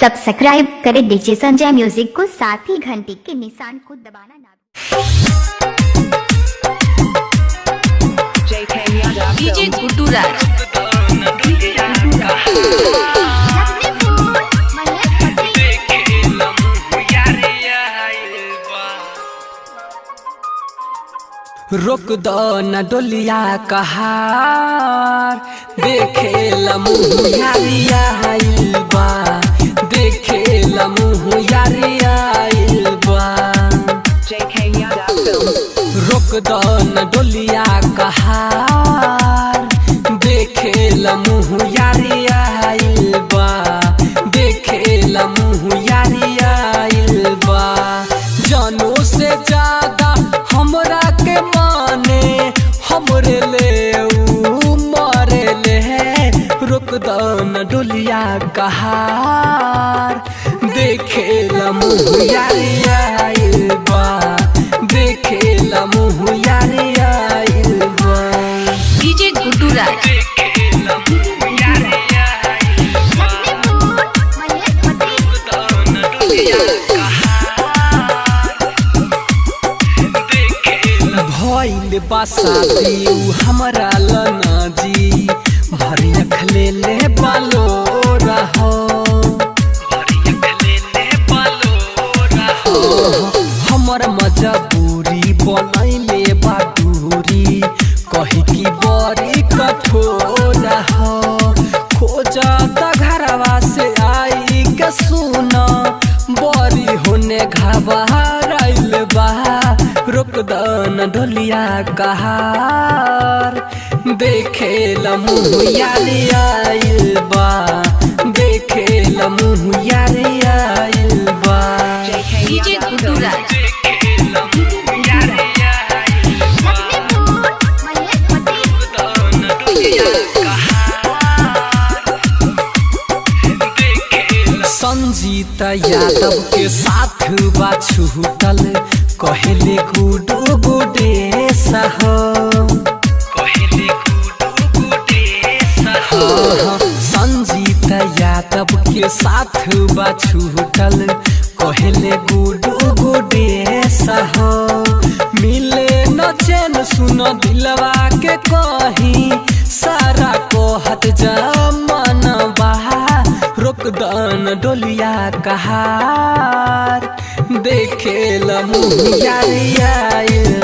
Subscribe करें DJ Sanjay music को, साथ ही घंटी के निशान को दबाना ना डीजे गुड्डू राज। रोक दो न डोलिया कहार, देखे मुँह यारिया आइल बा, देखे मुँह यारिया आइल बा। रोक दो न डोलिया कहार, देखे मुँह यारिया आइल बा, देखे मुँह यारिया आइल बा। जानों से ज्यादा हमरा के माने, हमरे ले मारे ले। रुक दो न डोलिया कहार, देखे मुँह यारिया आइल बा, देखे मुँह यारिया आइल बा। डीजे गुड्डू राज। भइल बा शादी हमरा लना जी, भरियख ले ले बालो रहो, हमर मजबूरी बनैले बा दूरी, कही की बड़ी कठोर हो। खोजत घरवा से आई के सुना, बड़ी होने घबराइल बा। रुक दो न डोलिया कहार, देखे मुँह यारिया आइल बा, देखे मुँह यारिया आइल बा। डीजे गुड्डू राज। संजीत यादव के साथ बा छूटल, कहले गुडू गुडे सहो, संजीत यादव के साथ बा छूटल, कहले गुडू गुडे सहो। मिले न चैन सुन दिलवा के कहीं, सारा कहत जमन बहा। रुक दो न डोलिया कहार, देखे मुँह यारिया आइल